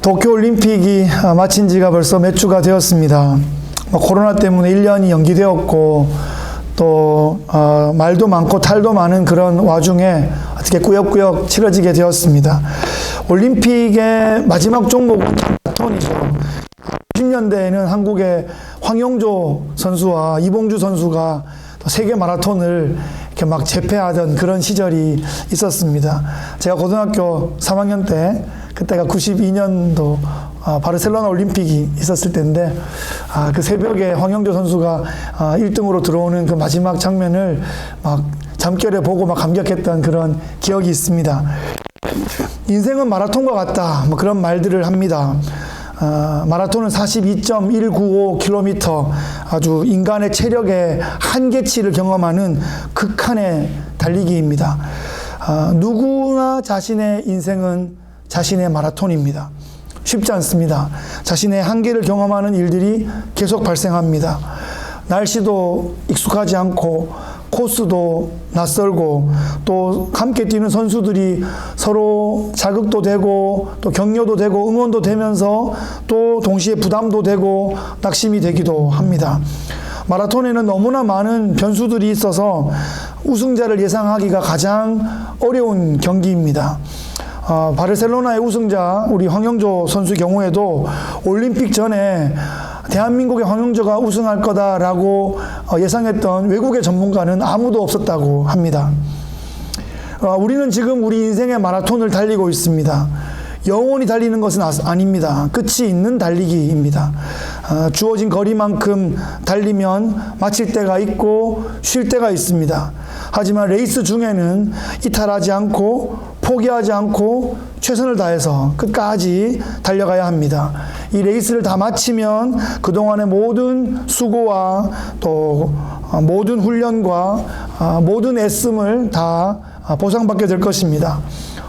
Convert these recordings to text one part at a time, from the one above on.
도쿄올림픽이 마친 지가 벌써 몇 주가 되었습니다. 코로나 때문에 1년이 연기되었고 또 말도 많고 탈도 많은 그런 와중에 어떻게 꾸역꾸역 치러지게 되었습니다. 올림픽의 마지막 종목은 마라톤이죠. 90년대에는 한국의 황영조 선수와 이봉주 선수가 세계 마라톤을 이렇게 막 제패하던 그런 시절이 있었습니다. 제가 고등학교 3학년 때, 그때가 92년도 바르셀로나 올림픽이 있었을 때인데, 그 새벽에 황영조 선수가 1등으로 들어오는 그 마지막 장면을 막 잠결에 보고 막 감격했던 그런 기억이 있습니다. 인생은 마라톤과 같다, 뭐 그런 말들을 합니다. 마라톤은 42.195km, 아주 인간의 체력의 한계치를 경험하는 극한의 달리기입니다. 누구나 자신의 인생은 자신의 마라톤입니다. 쉽지 않습니다. 자신의 한계를 경험하는 일들이 계속 발생합니다. 날씨도 익숙하지 않고 코스도 낯설고 또 함께 뛰는 선수들이 서로 자극도 되고 또 격려도 되고 응원도 되면서 또 동시에 부담도 되고 낙심이 되기도 합니다. 마라톤에는 너무나 많은 변수들이 있어서 우승자를 예상하기가 가장 어려운 경기입니다. 바르셀로나의 우승자 우리 황영조 선수 경우에도 올림픽 전에 대한민국의 황영조가 우승할 거다라고 예상했던 외국의 전문가는 아무도 없었다고 합니다. 우리는 지금 우리 인생의 마라톤을 달리고 있습니다. 영원히 달리는 것은 아닙니다. 끝이 있는 달리기입니다. 주어진 거리만큼 달리면 마칠 때가 있고 쉴 때가 있습니다. 하지만 레이스 중에는 이탈하지 않고 포기하지 않고 최선을 다해서 끝까지 달려가야 합니다. 이 레이스를 다 마치면 그동안의 모든 수고와 또 모든 훈련과 모든 애씀을 다 보상받게 될 것입니다.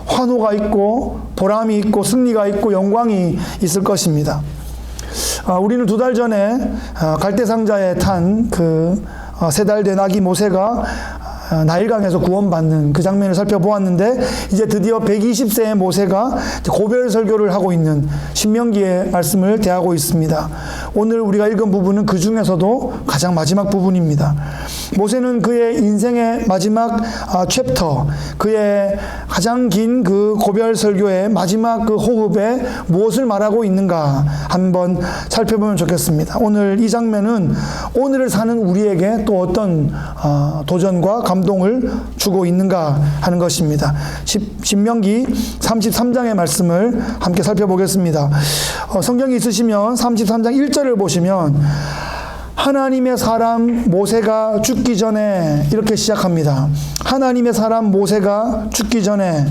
환호가 있고 보람이 있고 승리가 있고 영광이 있을 것입니다. 우리는 2달 전에 갈대상자에 탄 그 3달 된 아기 모세가 나일강에서 구원받는 그 장면을 살펴보았는데, 이제 드디어 120세의 모세가 고별 설교를 하고 있는 신명기의 말씀을 대하고 있습니다. 오늘 우리가 읽은 부분은 그 중에서도 가장 마지막 부분입니다. 모세는 그의 인생의 마지막 챕터, 그의 가장 긴 그 고별 설교의 마지막 그 호흡에 무엇을 말하고 있는가 한번 살펴보면 좋겠습니다. 오늘 이 장면은 오늘을 사는 우리에게 또 어떤 도전과 감동을 주고 있는가 하는 것입니다. 신명기 33장의 말씀을 함께 살펴보겠습니다. 성경이 있으시면 33장 1절을 보시면 하나님의 사람 모세가 죽기 전에 이렇게 시작합니다. 하나님의 사람 모세가 죽기 전에.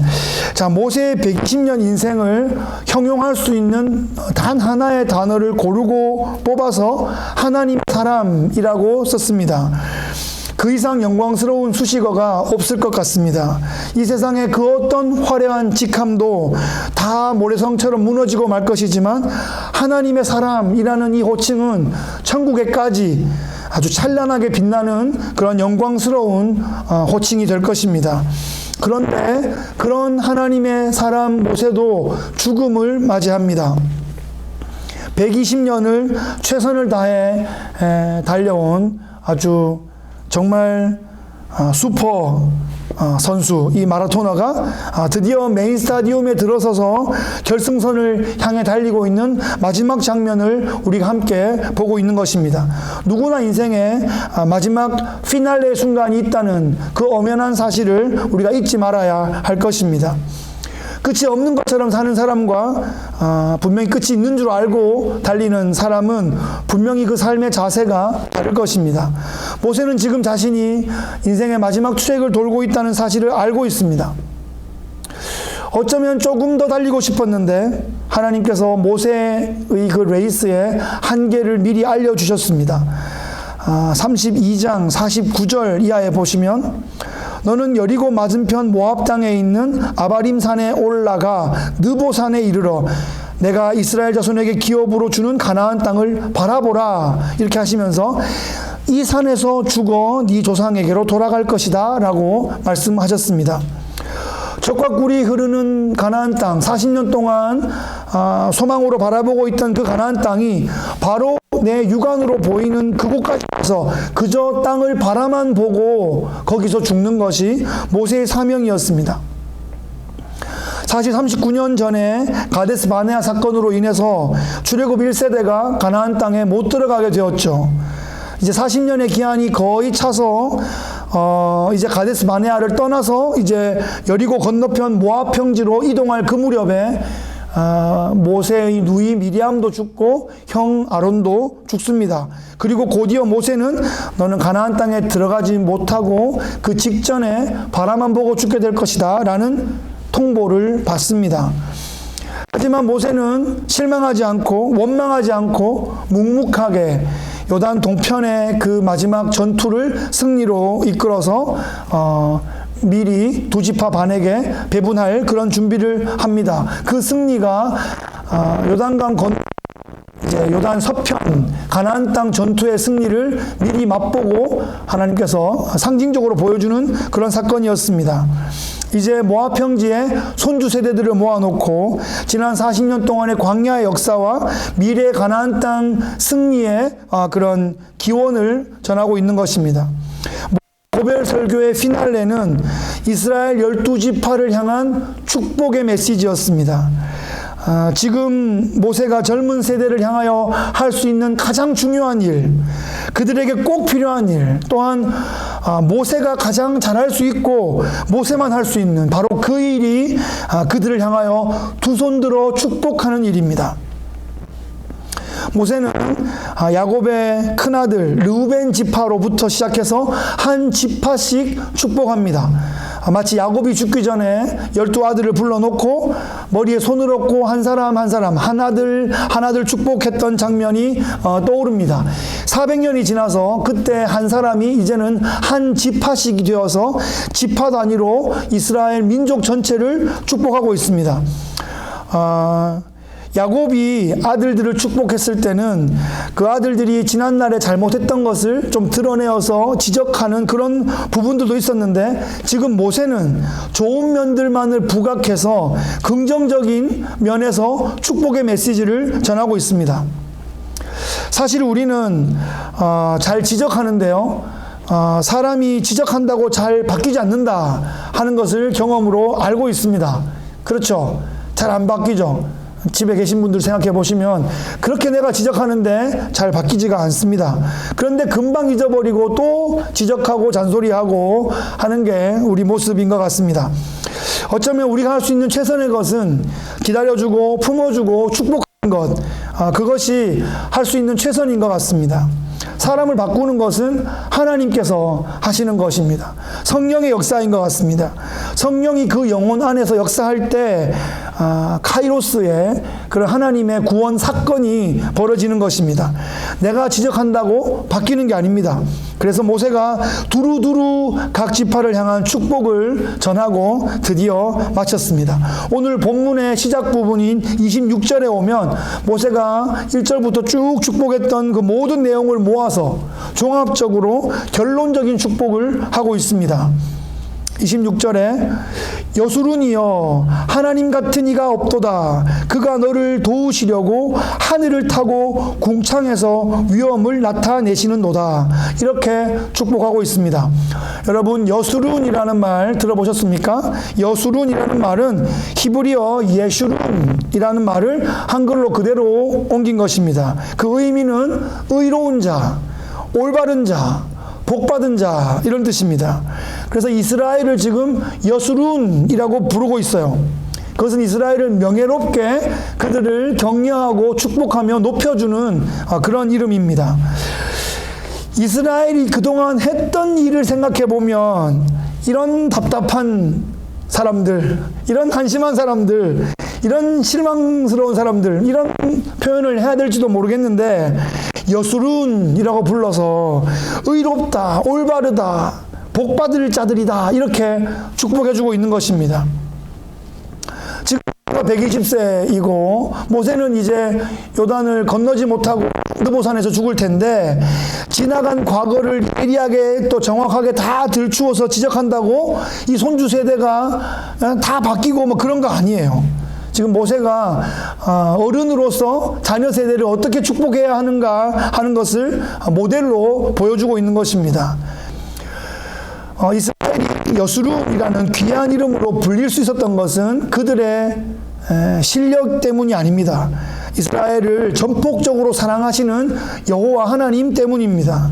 자, 모세의 120년 인생을 형용할 수 있는 단 하나의 단어를 고르고 뽑아서 하나님의 사람이라고 썼습니다. 그 이상 영광스러운 수식어가 없을 것 같습니다. 이 세상의 그 어떤 화려한 직함도 다 모래성처럼 무너지고 말 것이지만 하나님의 사람이라는 이 호칭은 천국에까지 아주 찬란하게 빛나는 그런 영광스러운 호칭이 될 것입니다. 그런데 그런 하나님의 사람 모세도 죽음을 맞이합니다. 120년을 최선을 다해 달려온 아주 정말 슈퍼 선수, 이 마라토너가 드디어 메인 스타디움에 들어서서 결승선을 향해 달리고 있는 마지막 장면을 우리가 함께 보고 있는 것입니다. 누구나 인생에 마지막 피날레 순간이 있다는 그 엄연한 사실을 우리가 잊지 말아야 할 것입니다. 끝이 없는 것처럼 사는 사람과 분명히 끝이 있는 줄 알고 달리는 사람은 분명히 그 삶의 자세가 다를 것입니다. 모세는 지금 자신이 인생의 마지막 트랙을 돌고 있다는 사실을 알고 있습니다. 어쩌면 조금 더 달리고 싶었는데 하나님께서 모세의 그 레이스의 한계를 미리 알려주셨습니다. 32장 49절 이하에 보시면 너는 여리고 맞은편 모압 땅에 있는 아바림 산에 올라가 느보 산에 이르러 내가 이스라엘 자손에게 기업으로 주는 가나안 땅을 바라보라 이렇게 하시면서 이 산에서 죽어 네 조상에게로 돌아갈 것이다 라고 말씀하셨습니다. 젖과 꿀이 흐르는 가나안 땅, 40년 동안 소망으로 바라보고 있던 그 가나안 땅이 바로 내 육안으로 보이는 그곳까지 가서 그저 땅을 바라만 보고 거기서 죽는 것이 모세의 사명이었습니다. 사실 39년 전에 가데스 바네아 사건으로 인해서 출애굽 1세대가 가나안 땅에 못 들어가게 되었죠. 이제 40년의 기한이 거의 차서 이제 가데스 바네아를 떠나서 이제 여리고 건너편 모압 평지로 이동할 그 무렵에 모세의 누이 미리암도 죽고 형 아론도 죽습니다. 그리고 곧이어 모세는 너는 가나안 땅에 들어가지 못하고 그 직전에 바라만 보고 죽게 될 것이다 라는 통보를 받습니다. 하지만 모세는 실망하지 않고 원망하지 않고 묵묵하게 요단 동편의 그 마지막 전투를 승리로 이끌어서 미리 두 지파 반에게 배분할 그런 준비를 합니다. 그 승리가 요단강 이제 요단 서편 가나안 땅 전투의 승리를 미리 맛보고 하나님께서 상징적으로 보여주는 그런 사건이었습니다. 이제 모압 평지에 손주 세대들을 모아놓고 지난 40년 동안의 광야의 역사와 미래 가나안 땅 승리의 그런 기원을 전하고 있는 것입니다. 고별 설교의 피날레는 이스라엘 12지파를 향한 축복의 메시지였습니다. 지금 모세가 젊은 세대를 향하여 할 수 있는 가장 중요한 일, 그들에게 꼭 필요한 일, 또한 모세가 가장 잘할 수 있고 모세만 할 수 있는 바로 그 일이 그들을 향하여 두 손 들어 축복하는 일입니다. 모세는 야곱의 큰아들 르우벤 지파로부터 시작해서 한 지파씩 축복합니다. 마치 야곱이 죽기 전에 12아들을 불러놓고 머리에 손을 얹고 한 사람 하나들 축복했던 장면이 떠오릅니다. 400년이 지나서 그때 한 사람이 이제는 한 지파씩이 되어서 지파 단위로 이스라엘 민족 전체를 축복하고 있습니다. 야곱이 아들들을 축복했을 때는 그 아들들이 지난날에 잘못했던 것을 좀 드러내어서 지적하는 그런 부분들도 있었는데, 지금 모세는 좋은 면들만을 부각해서 긍정적인 면에서 축복의 메시지를 전하고 있습니다. 사실 우리는 잘 지적하는데요, 사람이 지적한다고 잘 바뀌지 않는다 하는 것을 경험으로 알고 있습니다. 그렇죠? 잘 안 바뀌죠? 집에 계신 분들 생각해 보시면 그렇게 내가 지적하는데 잘 바뀌지가 않습니다. 그런데 금방 잊어버리고 또 지적하고 잔소리하고 하는 게 우리 모습인 것 같습니다. 어쩌면 우리가 할 수 있는 최선의 것은 기다려주고 품어주고 축복하는 것, 그것이 할 수 있는 최선인 것 같습니다. 사람을 바꾸는 것은 하나님께서 하시는 것입니다. 성령의 역사인 것 같습니다. 성령이 그 영혼 안에서 역사할 때 카이로스의 그런 하나님의 구원 사건이 벌어지는 것입니다. 내가 지적한다고 바뀌는 게 아닙니다. 그래서 모세가 두루두루 각 지파를 향한 축복을 전하고 드디어 마쳤습니다. 오늘 본문의 시작 부분인 26절에 오면 모세가 1절부터 쭉 축복했던 그 모든 내용을 모아서 종합적으로 결론적인 축복을 하고 있습니다. 26절에 여수룬이여 하나님 같은 이가 없도다. 그가 너를 도우시려고 하늘을 타고 궁창에서 위엄을 나타내시는도다. 이렇게 축복하고 있습니다. 여러분, 여수룬이라는 말 들어보셨습니까? 여수룬이라는 말은 히브리어 예슈룬이라는 말을 한글로 그대로 옮긴 것입니다. 그 의미는 의로운 자, 올바른 자, 복받은 자, 이런 뜻입니다. 그래서 이스라엘을 지금 여수룬이라고 부르고 있어요. 그것은 이스라엘을 명예롭게 그들을 격려하고 축복하며 높여주는 그런 이름입니다. 이스라엘이 그동안 했던 일을 생각해 보면 이런 답답한 사람들, 이런 한심한 사람들, 이런 실망스러운 사람들, 이런 표현을 해야 될지도 모르겠는데 여수룬이라고 불러서 의롭다, 올바르다, 복받을 자들이다, 이렇게 축복해주고 있는 것입니다. 지금 120세이고 모세는 이제 요단을 건너지 못하고 느보산에서 죽을 텐데, 지나간 과거를 예리하게 또 정확하게 다 들추어서 지적한다고 이 손주 세대가 다 바뀌고 뭐 그런 거 아니에요. 지금 모세가 어른으로서 자녀 세대를 어떻게 축복해야 하는가 하는 것을 모델로 보여주고 있는 것입니다. 이스라엘이 여수룬이라는 귀한 이름으로 불릴 수 있었던 것은 그들의 실력 때문이 아닙니다. 이스라엘을 전폭적으로 사랑하시는 여호와 하나님 때문입니다.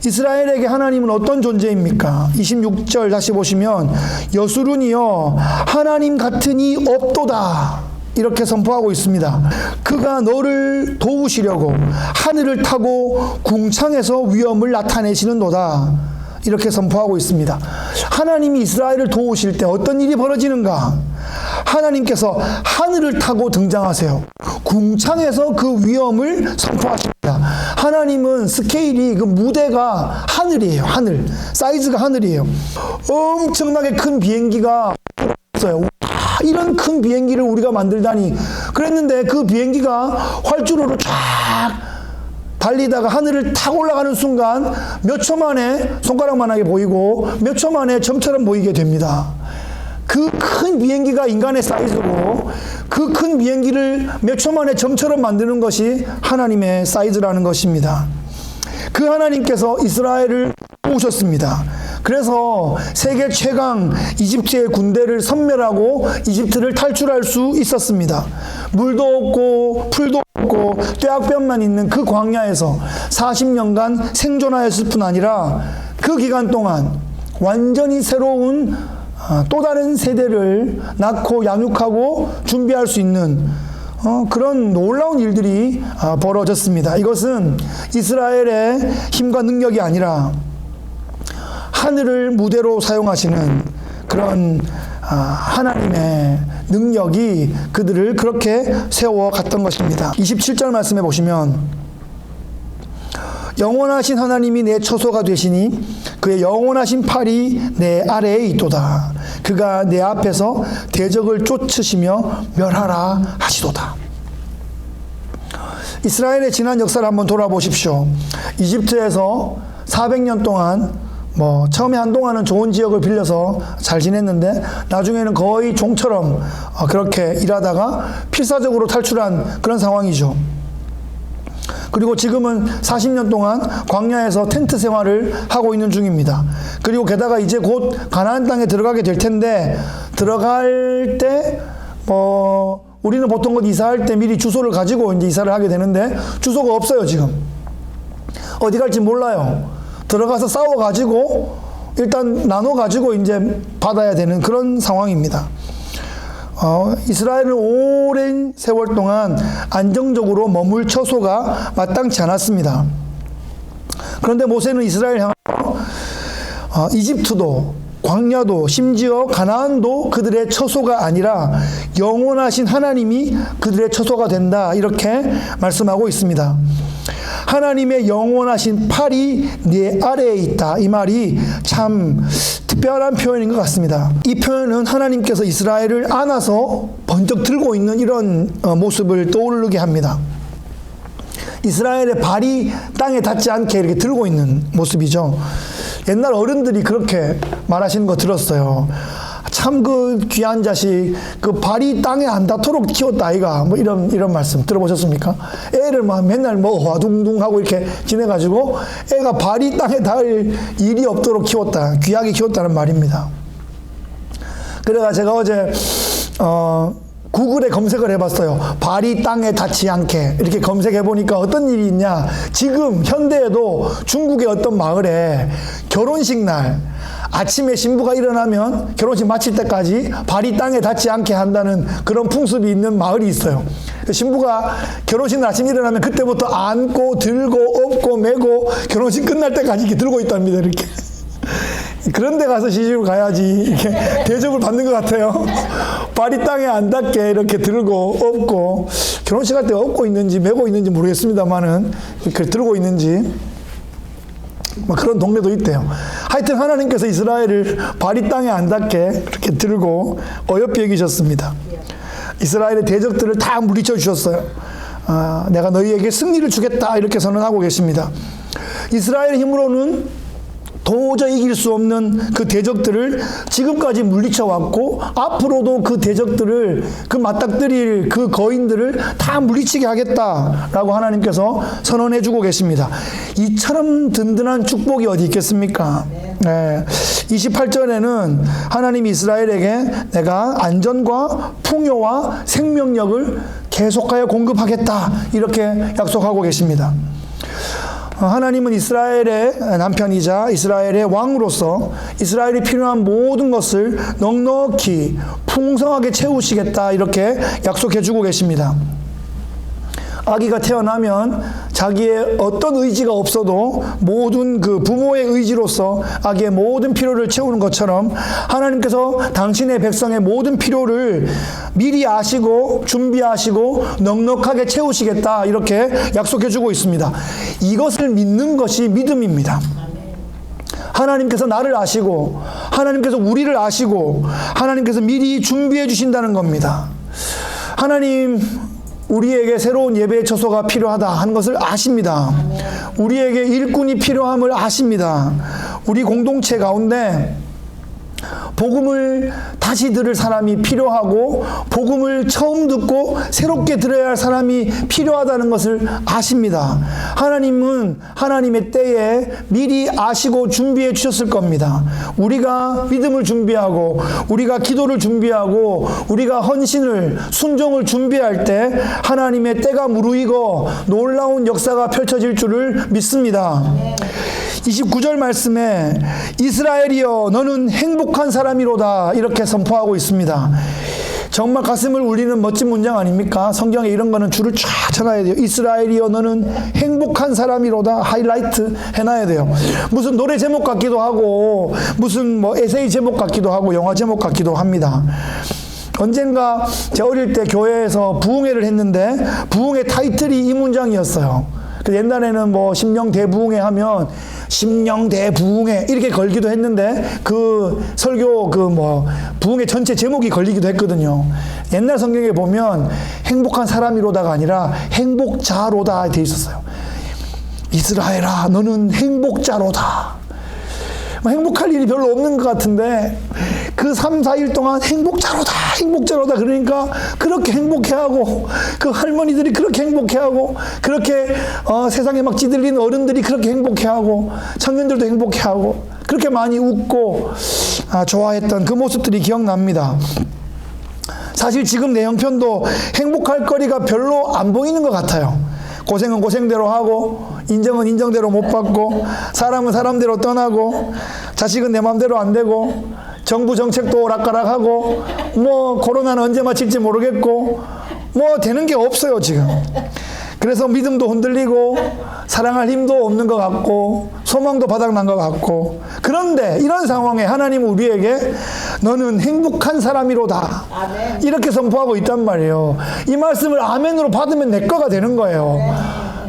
이스라엘에게 하나님은 어떤 존재입니까? 26절 다시 보시면 여수룬이여 하나님 같은 이 없도다 이렇게 선포하고 있습니다. 그가 너를 도우시려고 하늘을 타고 궁창에서 위엄을 나타내시는도다 이렇게 선포하고 있습니다. 하나님이 이스라엘을 도우실 때 어떤 일이 벌어지는가? 하나님께서 하늘을 타고 등장하세요. 궁창에서 그 위엄을 선포하십니다. 하나님은 스케일이 그 무대가 하늘이에요. 하늘. 사이즈가 하늘이에요. 엄청나게 큰 비행기가 있어요. 이런 큰 비행기를 우리가 만들다니 그랬는데 그 비행기가 활주로로 쫙 달리다가 하늘을 탁 올라가는 순간 몇 초 만에 손가락만하게 보이고 몇 초 만에 점처럼 보이게 됩니다. 그 큰 비행기가 인간의 사이즈고 그 큰 비행기를 몇 초 만에 점처럼 만드는 것이 하나님의 사이즈라는 것입니다. 그 하나님께서 이스라엘을 오셨습니다. 그래서 세계 최강 이집트의 군대를 섬멸하고 이집트를 탈출할 수 있었습니다. 물도 없고 풀도 없고 뙤약볕만 있는 그 광야에서 40년간 생존하였을 뿐 아니라 그 기간 동안 완전히 새로운 또 다른 세대를 낳고 양육하고 준비할 수 있는 그런 놀라운 일들이 벌어졌습니다. 이것은 이스라엘의 힘과 능력이 아니라 하늘을 무대로 사용하시는 그런 하나님의 능력이 그들을 그렇게 세워갔던 것입니다. 27절 말씀해 보시면 영원하신 하나님이 내 처소가 되시니 그의 영원하신 팔이 내 아래에 있도다. 그가 내 앞에서 대적을 쫓으시며 멸하라 하시도다. 이스라엘의 지난 역사를 한번 돌아보십시오. 이집트에서 400년 동안 처음에 한동안은 좋은 지역을 빌려서 잘 지냈는데 나중에는 거의 종처럼 그렇게 일하다가 필사적으로 탈출한 그런 상황이죠. 그리고 지금은 40년 동안 광야에서 텐트 생활을 하고 있는 중입니다. 그리고 게다가 이제 곧 가나안 땅에 들어가게 될 텐데 들어갈 때 우리는 보통 곧 이사할 때 미리 주소를 가지고 이제 이사를 하게 되는데 주소가 없어요. 지금 어디 갈지 몰라요. 들어가서 싸워가지고 일단 나눠가지고 이제 받아야 되는 그런 상황입니다. 이스라엘은 오랜 세월 동안 안정적으로 머물 처소가 마땅치 않았습니다. 그런데 모세는 이스라엘 향하여 이집트도 광야도 심지어 가나안도 그들의 처소가 아니라 영원하신 하나님이 그들의 처소가 된다 이렇게 말씀하고 있습니다. 하나님의 영원하신 팔이 네 아래에 있다. 이 말이 참 특별한 표현인 것 같습니다. 이 표현은 하나님께서 이스라엘을 안아서 번쩍 들고 있는 이런 모습을 떠오르게 합니다. 이스라엘의 발이 땅에 닿지 않게 이렇게 들고 있는 모습이죠. 옛날 어른들이 그렇게 말하시는 거 들었어요. 참 그 귀한 자식 그 발이 땅에 안 닿도록 키웠다 아이가 이런 말씀 들어보셨습니까? 애를 맨날 화둥둥 하고 이렇게 지내가지고 애가 발이 땅에 닿을 일이 없도록 키웠다, 귀하게 키웠다는 말입니다. 그래가 제가 어제 구글에 검색을 해봤어요. 발이 땅에 닿지 않게 이렇게 검색해 보니까 어떤 일이 있냐, 지금 현대에도 중국의 어떤 마을에 결혼식 날 아침에 신부가 일어나면 결혼식 마칠 때까지 발이 땅에 닿지 않게 한다는 그런 풍습이 있는 마을이 있어요. 신부가 결혼식 날 아침에 일어나면 그때부터 안고 들고 업고 메고 결혼식 끝날 때까지 이렇게 들고 있답니다. 이렇게. 그런 데 가서 시집을 가야지 이렇게 대접을 받는 것 같아요. 발이 땅에 안 닿게 이렇게 들고 업고, 결혼식 할 때 업고 있는지 메고 있는지 모르겠습니다만은 이렇게 들고 있는지 그런 동네도 있대요. 하여튼 하나님께서 이스라엘을 발이 땅에 안 닿게 그렇게 들고 어여삐 여기셨습니다. 이스라엘의 대적들을 다 물리쳐 주셨어요. 내가 너희에게 승리를 주겠다 이렇게 선언하고 계십니다. 이스라엘의 힘으로는 도저히 이길 수 없는 그 대적들을 지금까지 물리쳐 왔고, 앞으로도 그 대적들을, 그 맞닥뜨릴 그 거인들을 다 물리치게 하겠다라고 하나님께서 선언해 주고 계십니다. 이처럼 든든한 축복이 어디 있겠습니까? 네. 28절에는 하나님이 이스라엘에게 내가 안전과 풍요와 생명력을 계속하여 공급하겠다, 이렇게 약속하고 계십니다. 하나님은 이스라엘의 남편이자 이스라엘의 왕으로서 이스라엘이 필요한 모든 것을 넉넉히 풍성하게 채우시겠다, 이렇게 약속해 주고 계십니다. 아기가 태어나면 자기의 어떤 의지가 없어도 모든 그 부모의 의지로서 아기의 모든 필요를 채우는 것처럼 하나님께서 당신의 백성의 모든 필요를 미리 아시고 준비하시고 넉넉하게 채우시겠다, 이렇게 약속해 주고 있습니다. 이것을 믿는 것이 믿음입니다. 하나님께서 나를 아시고 하나님께서 우리를 아시고 하나님께서 미리 준비해 주신다는 겁니다. 하나님, 우리에게 새로운 예배의 처소가 필요하다 하는 것을 아십니다. 우리에게 일꾼이 필요함을 아십니다. 우리 공동체 가운데 복음을 다시 들을 사람이 필요하고 복음을 처음 듣고 새롭게 들어야 할 사람이 필요하다는 것을 아십니다. 하나님은 하나님의 때에 미리 아시고 준비해 주셨을 겁니다. 우리가 믿음을 준비하고 우리가 기도를 준비하고 우리가 헌신을, 순종을 준비할 때 하나님의 때가 무르익어 놀라운 역사가 펼쳐질 줄을 믿습니다. 29절 말씀에 이스라엘이여 너는 행복한 사람이로다, 이렇게 선포하고 있습니다. 정말 가슴을 울리는 멋진 문장 아닙니까? 성경에 이런 거는 줄을 쫙 쳐놔야 돼요. 이스라엘이여 너는 행복한 사람이로다, 하이라이트 해놔야 돼요. 무슨 노래 제목 같기도 하고 무슨 뭐 에세이 제목 같기도 하고 영화 제목 같기도 합니다. 언젠가 제 어릴 때 교회에서 부흥회를 했는데 부흥회 타이틀이 이 문장이었어요. 옛날에는 뭐 심령대부흥회 하면 심령대부흥회 이렇게 걸기도 했는데 그 설교 부흥회 전체 제목이 걸리기도 했거든요. 옛날 성경에 보면 행복한 사람이로다가 아니라 행복자로다 돼 있었어요. 이스라엘아 너는 행복자로다. 행복할 일이 별로 없는 것 같은데 그 3, 4일 동안 행복자로다 그러니까 그렇게 행복해하고 그 할머니들이 그렇게 행복해하고 그렇게 세상에 막 찌들린 어른들이 그렇게 행복해하고 청년들도 행복해하고 그렇게 많이 웃고 좋아했던 그 모습들이 기억납니다. 사실 지금 내 형편도 행복할 거리가 별로 안 보이는 것 같아요. 고생은 고생대로 하고 인정은 인정대로 못 받고 사람은 사람대로 떠나고 자식은 내 마음대로 안 되고 정부 정책도 오락가락하고 뭐 코로나는 언제 마칠지 모르겠고 뭐 되는 게 없어요 지금. 그래서 믿음도 흔들리고 사랑할 힘도 없는 것 같고 소망도 바닥난 것 같고, 그런데 이런 상황에 하나님은 우리에게 너는 행복한 사람이로다 이렇게 선포하고 있단 말이에요. 이 말씀을 아멘으로 받으면 내 거가 되는 거예요.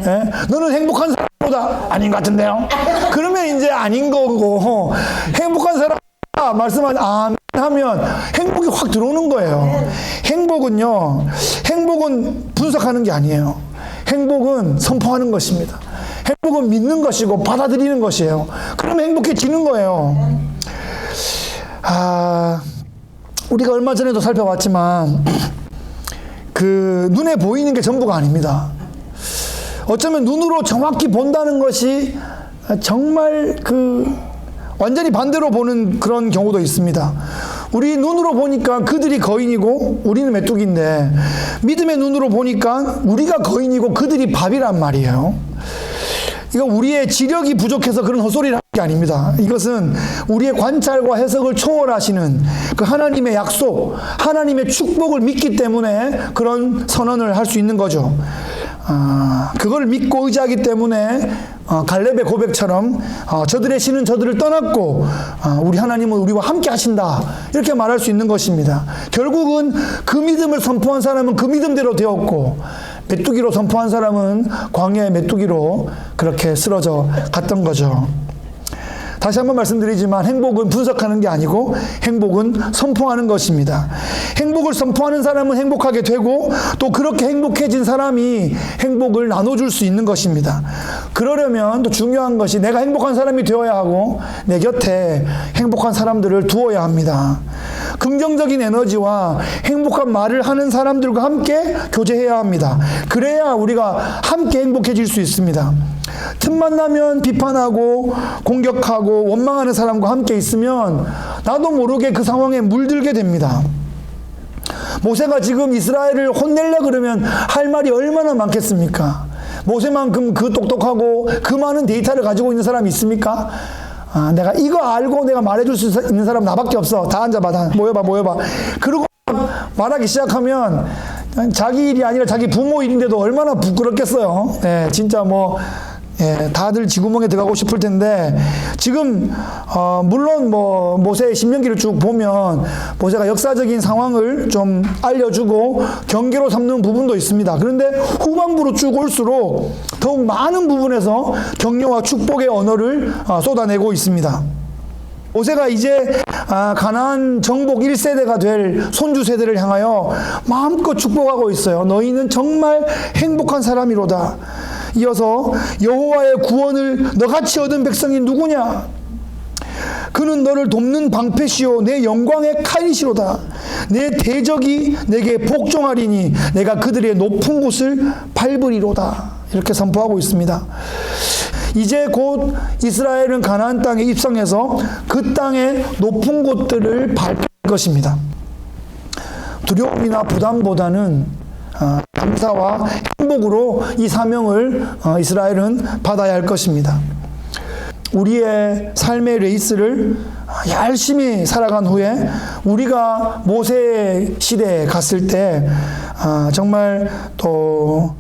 예? 너는 행복한 사람이로다 아닌 것 같은데요? 그러면 이제 아닌 거고, 행복한 사람 말씀하면 아멘 하면 행복이 확 들어오는 거예요. 행복은 분석하는 게 아니에요. 행복은 선포하는 것입니다. 행복은 믿는 것이고 받아들이는 것이에요. 그러면 행복해지는 거예요. 우리가 얼마 전에도 살펴봤지만 그 눈에 보이는 게 전부가 아닙니다. 어쩌면 눈으로 정확히 본다는 것이 정말 완전히 반대로 보는 그런 경우도 있습니다. 우리 눈으로 보니까 그들이 거인이고 우리는 메뚜기인데, 믿음의 눈으로 보니까 우리가 거인이고 그들이 밥이란 말이에요. 이거 우리의 지력이 부족해서 그런 헛소리를 하는 게 아닙니다. 이것은 우리의 관찰과 해석을 초월하시는 그 하나님의 약속, 하나님의 축복을 믿기 때문에 그런 선언을 할 수 있는 거죠. 그걸 믿고 의지하기 때문에 갈렙의 고백처럼 저들의 신은 저들을 떠났고 우리 하나님은 우리와 함께 하신다, 이렇게 말할 수 있는 것입니다. 결국은 그 믿음을 선포한 사람은 그 믿음대로 되었고, 메뚜기로 선포한 사람은 광야의 메뚜기로 그렇게 쓰러져 갔던 거죠. 다시 한번 말씀드리지만 행복은 분석하는 게 아니고 행복은 선포하는 것입니다. 행복을 선포하는 사람은 행복하게 되고 또 그렇게 행복해진 사람이 행복을 나눠줄 수 있는 것입니다. 그러려면 또 중요한 것이 내가 행복한 사람이 되어야 하고 내 곁에 행복한 사람들을 두어야 합니다. 긍정적인 에너지와 행복한 말을 하는 사람들과 함께 교제해야 합니다. 그래야 우리가 함께 행복해질 수 있습니다. 틈만 나면 비판하고 공격하고 원망하는 사람과 함께 있으면 나도 모르게 그 상황에 물들게 됩니다. 모세가 지금 이스라엘을 혼내려고 그러면 할 말이 얼마나 많겠습니까? 모세만큼 그 똑똑하고 그 많은 데이터를 가지고 있는 사람이 있습니까? 내가 이거 알고 내가 말해줄 수 있는 사람 나밖에 없어. 다 앉아봐. 다 모여봐. 그러고 말하기 시작하면 자기 일이 아니라 자기 부모 일인데도 얼마나 부끄럽겠어요. 네, 진짜 다들 쥐구멍에 들어가고 싶을 텐데 지금 물론 모세의 신명기를 쭉 보면 모세가 역사적인 상황을 좀 알려주고 경계로 삼는 부분도 있습니다. 그런데 후반부로 쭉 올수록 더욱 많은 부분에서 격려와 축복의 언어를 쏟아내고 있습니다. 모세가 이제 가나안 정복 1세대가 될 손주 세대를 향하여 마음껏 축복하고 있어요. 너희는 정말 행복한 사람이로다. 이어서 여호와의 구원을 너같이 얻은 백성이 누구냐? 그는 너를 돕는 방패시오 내 영광의 칼이시로다. 내 대적이 내게 복종하리니 내가 그들의 높은 곳을 밟으리로다. 이렇게 선포하고 있습니다. 이제 곧 이스라엘은 가나안 땅에 입성해서 그 땅의 높은 곳들을 밟을 것입니다. 두려움이나 부담보다는 감사와 행복으로 이 사명을 이스라엘은 받아야 할 것입니다. 우리의 삶의 레이스를 열심히 살아간 후에 우리가 모세 시대에 갔을 때 정말 또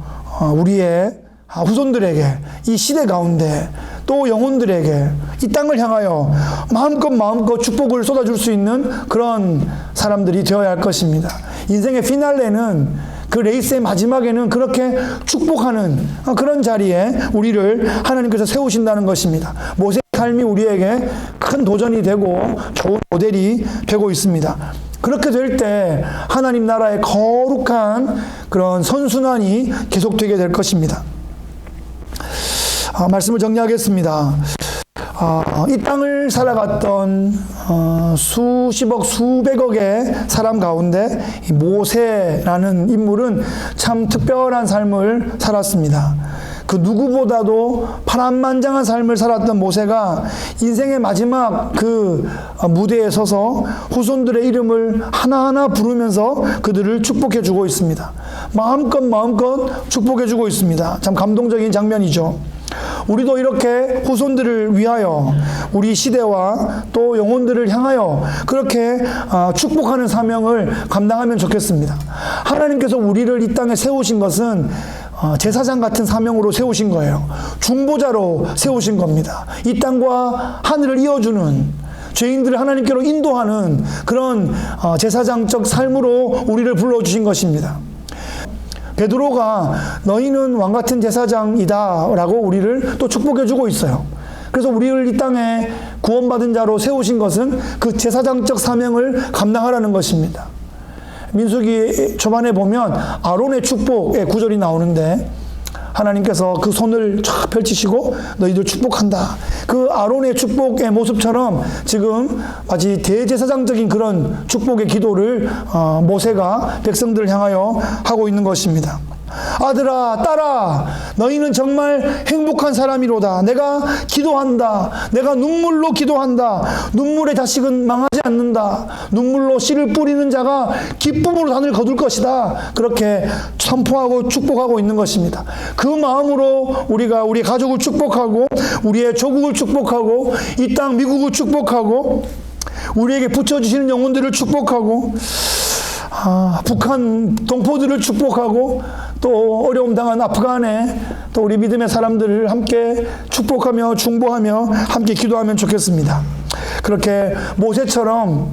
우리의 후손들에게 이 시대 가운데 또 영혼들에게 이 땅을 향하여 마음껏 축복을 쏟아줄 수 있는 그런 사람들이 되어야 할 것입니다. 인생의 피날레는 그 레이스의 마지막에는 그렇게 축복하는 그런 자리에 우리를 하나님께서 세우신다는 것입니다. 모세의 삶이 우리에게 큰 도전이 되고 좋은 모델이 되고 있습니다. 그렇게 될 때 하나님 나라의 거룩한 그런 선순환이 계속되게 될 것입니다. 말씀을 정리하겠습니다. 이 땅을 살아갔던 수십억, 수백억의 사람 가운데 이 모세라는 인물은 참 특별한 삶을 살았습니다. 그 누구보다도 파란만장한 삶을 살았던 모세가 인생의 마지막 그 무대에 서서 후손들의 이름을 하나하나 부르면서 그들을 축복해 주고 있습니다. 마음껏 축복해 주고 있습니다. 참 감동적인 장면이죠. 우리도 이렇게 후손들을 위하여 우리 시대와 또 영혼들을 향하여 그렇게 축복하는 사명을 감당하면 좋겠습니다. 하나님께서 우리를 이 땅에 세우신 것은 제사장 같은 사명으로 세우신 거예요. 중보자로 세우신 겁니다. 이 땅과 하늘을 이어주는 죄인들을 하나님께로 인도하는 그런 제사장적 삶으로 우리를 불러주신 것입니다. 베드로가 너희는 왕같은 제사장이다 라고 우리를 또 축복해주고 있어요. 그래서 우리를 이 땅에 구원받은 자로 세우신 것은 그 제사장적 사명을 감당하라는 것입니다. 민수기 초반에 보면 아론의 축복의 구절이 나오는데 하나님께서 그 손을 쫙 펼치시고 너희들 축복한다. 그 아론의 축복의 모습처럼 지금 마치 대제사장적인 그런 축복의 기도를 모세가 백성들을 향하여 하고 있는 것입니다. 아들아, 딸아, 너희는 정말 행복한 사람이로다. 내가 기도한다. 내가 눈물로 기도한다. 눈물의 자식은 망하지 않는다. 눈물로 씨를 뿌리는 자가 기쁨으로 단을 거둘 것이다. 그렇게 선포하고 축복하고 있는 것입니다. 그 마음으로 우리가 우리 가족을 축복하고 우리의 조국을 축복하고 이 땅 미국을 축복하고 우리에게 붙여주시는 영혼들을 축복하고 북한 동포들을 축복하고 또 어려움 당한 아프간에 또 우리 믿음의 사람들을 함께 축복하며 중보하며 함께 기도하면 좋겠습니다. 그렇게 모세처럼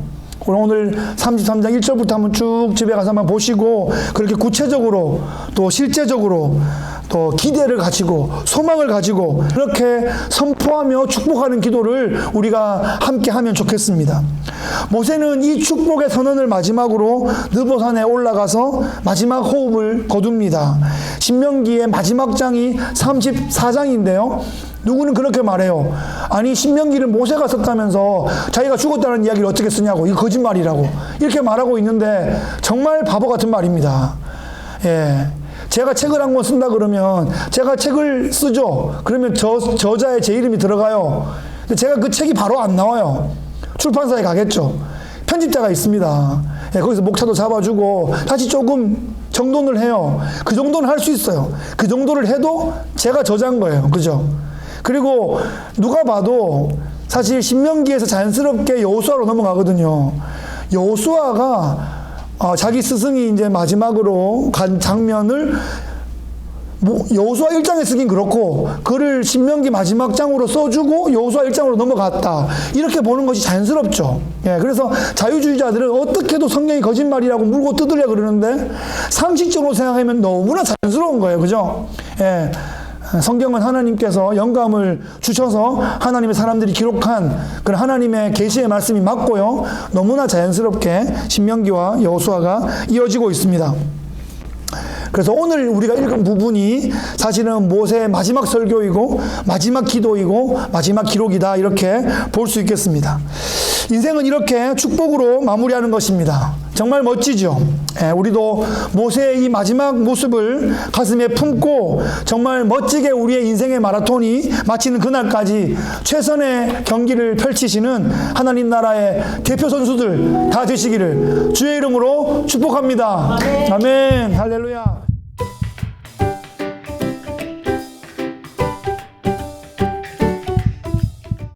오늘 33장 1절부터 한번 쭉 집에 가서 한번 보시고 그렇게 구체적으로 또 실제적으로 또 기대를 가지고 소망을 가지고 그렇게 선포하며 축복하는 기도를 우리가 함께 하면 좋겠습니다. 모세는 이 축복의 선언을 마지막으로 느보산에 올라가서 마지막 호흡을 거둡니다. 신명기의 마지막 장이 34장인데요. 누구는 그렇게 말해요. 아니 신명기를 모세가 썼다면서 자기가 죽었다는 이야기를 어떻게 쓰냐고. 이거 거짓말이라고. 이렇게 말하고 있는데 정말 바보 같은 말입니다. 예. 제가 책을 한 권 쓴다 그러면 제가 책을 쓰죠. 그러면 저자의 제 이름이 들어가요. 근데 제가 그 책이 바로 안 나와요. 출판사에 가겠죠. 편집자가 있습니다. 예, 거기서 목차도 잡아주고 다시 조금 정돈을 해요. 그 정도는 할 수 있어요. 그 정도를 해도 제가 저자인 거예요. 그죠? 그리고 누가 봐도 사실 신명기에서 자연스럽게 여호수아로 넘어가거든요. 여호수아가 자기 스승이 이제 마지막으로 간 장면을 여호수아 1장에 쓰긴 그렇고 그를 신명기 마지막 장으로 써주고 여호수아 1장으로 넘어갔다. 이렇게 보는 것이 자연스럽죠. 예, 그래서 자유주의자들은 어떻게도 성경이 거짓말이라고 물고 뜯으려 그러는데 상식적으로 생각하면 너무나 자연스러운 거예요. 그죠? 예. 성경은 하나님께서 영감을 주셔서 하나님의 사람들이 기록한 그런 하나님의 계시의 말씀이 맞고요. 너무나 자연스럽게 신명기와 여호수아가 이어지고 있습니다. 그래서 오늘 우리가 읽은 부분이 사실은 모세의 마지막 설교이고 마지막 기도이고 마지막 기록이다 이렇게 볼 수 있겠습니다. 인생은 이렇게 축복으로 마무리하는 것입니다. 정말 멋지죠? 예, 우리도 모세의 이 마지막 모습을 가슴에 품고 정말 멋지게 우리의 인생의 마라톤이 마치는 그날까지 최선의 경기를 펼치시는 하나님 나라의 대표 선수들 다 되시기를 주의 이름으로 축복합니다. 아멘. 할렐루야.